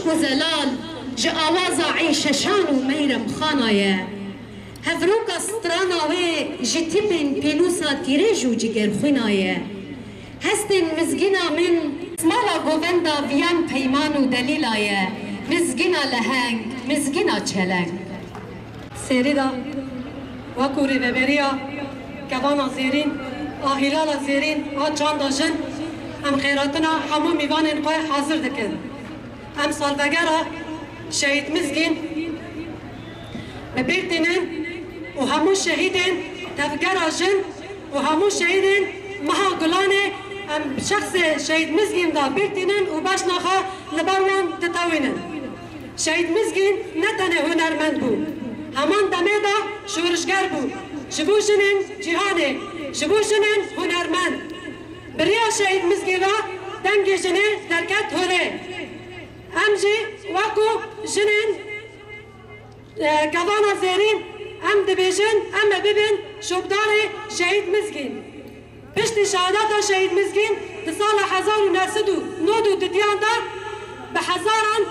و زلال جا آواز عیششان و میرم خانایه هفروک استرانا و جتیبن پیلوسا تیرج و جگر خونایه هستن مزگینا من مالا گووندا ویان پیمان و دلیلایه مزگینا لهنگ مزگینا چلنگ سریدا وکوری و بریا گوانا زیرین آهیلالا زیرین چاندا جن ام خیراتنا همو میوانن قوی حاضر دکن ام سالوگرا شهید مزگین ببیرتنن و همو شهیدن تفگرا جن و همو شهیدن مها گلانه ام شخص شهید مزگین دا بیرتنن و باش نخوا لبروان تتاوینن شهید مزگین نتنه هنرمند بود همان دمه دا شورشگر بود شبوشنن جهانه شبوشنن هنرمند بریا شهید مزگینا دنگ جنه درکت هوله امجی وکو جنن گوانا زیرین ام دبیجن ام ببین شبدار شهید مزگین پشت شهادت شهید مزگین سال 1909 دیان دا به هزاران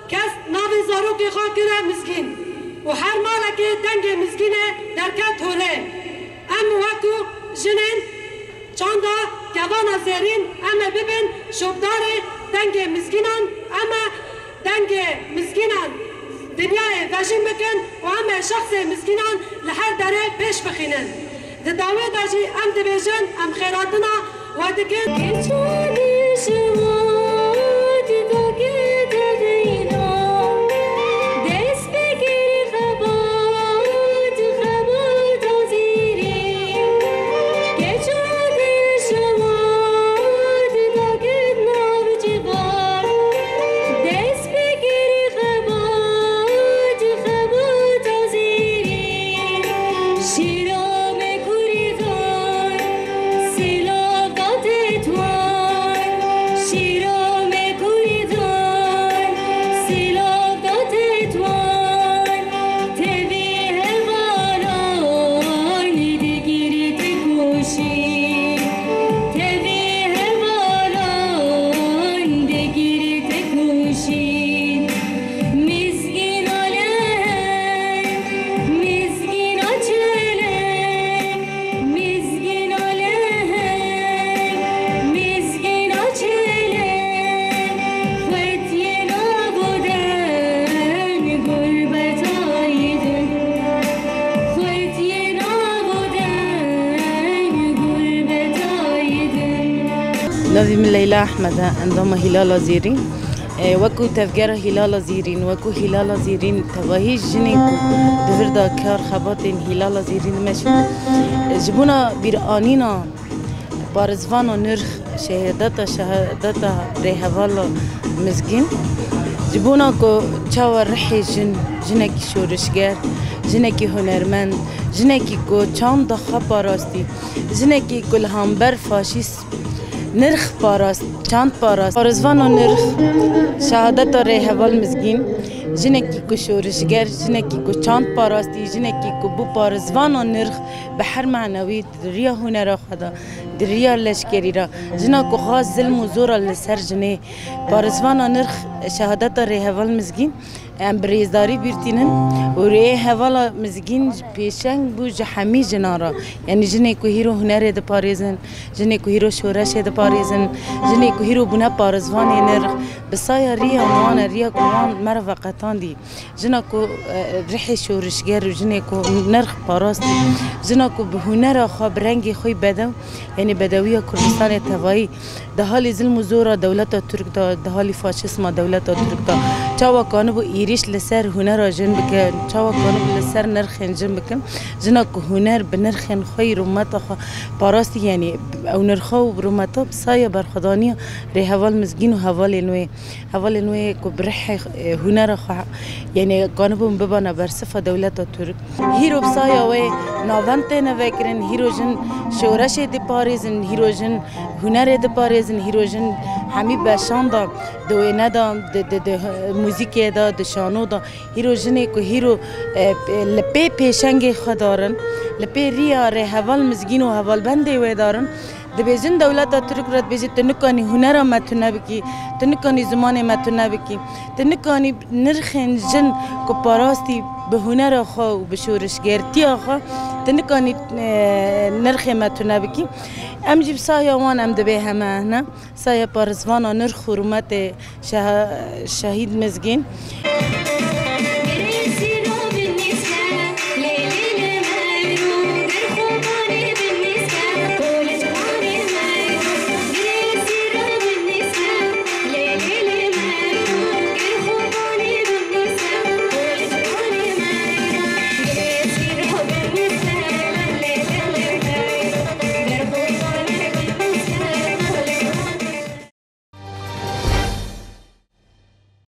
کس ناوی زاروکی خواه کرده مزگین و هر مالا که دنگ مزگینه درکت هوله ام وکو جنن چاندا گوانا زیرین اما ببین شبدار دنگ مزگینان اما دنگ مزگینان دنیای وجین بکن و اما شخص مزگینان لحر داره پیش بخینن دعوه داجی ام دبیجن ام خیراتنا و دکن نوی من لیلا احمد اندام هلال زیرین وکو تفگر هلال زیرین وکو هلال زیرین تواهی جنین کو دوردا کار خباتین هلال زیرین مشید جبونا بیر آنینا بارزوان و نرخ شهادت ریحوالا مزگین جبونا کو چاور رحی جنکی شورشگر جنکی هنرمند جنکی کو چاند خبا راستی جنکی کل همبر فاشیست نرخ پاراست چند پاراست بارزوان و نرخ شهادت ریحوال مزگین جنکی کو شورشگر جنکی کو چند پاراستی جنکی کو بو بارزوان و نرخ به هر معنوی دریا هنر خدا دریا لشکری را جنا کو خاص ظلم و زور لسر جنه بارزوان و نرخ شهادت ریحوال مزگین ام بریزداری بیرتینن و ریحوال مزگین پیشنگ بو جهمی جنارا یعنی جنه کو هیرو هنر د پاریزن جنه کو هیرو شورش د پاریزن جنه کو هیرو بنا بارزوان نرخ بسایا ریا وان ریا کوان مر وقتان دی جنا کو رح شورشگر جنه کو نرخ پاراستی جنا کو به هنر خو رنگی خوی بدو یعنی بدوی کردستان توایی ده حال ظلم و زور دولت ترک ده حال فاشیسم دولت ترک چاوا کانو بو ایریش لسر هنر جن بکن چاوا کانو بو لسر نرخن جن بکن جنا کو هنر بنرخن خوی رومت خو پاراستی یعنی او نرخو رومت بسایا برخدانی ریحوال مزگین و حوال نوی کو برح هنر خو یعنی کانو بو ببانا برصفه دولت ترک هیرو بسایا و ناونت نوکرن هیرو جن شورش دی پاریزن هیرو جن هنر دی پاریزن هیرو جن همی بشان دا دوینه دا موزیک دا دشانو دا هیرو جنه کو هیرو لپی پیشنگ خدارن لپی ریا ری حوال مزگین و حوال بنده و دارن دبیجن دولت ترک رد بیجی تنکانی هنر ما تنبکی تنکانی زمان ما تنبکی تنکانی نرخن جن کو پاراستی به هنر خو و به شورشگرتی خو تنکانی نرخ ما تنبکی ام جیب سایه وان ام دبی همه نه سایه پارزوانا نرخ حرمت شهید مزگین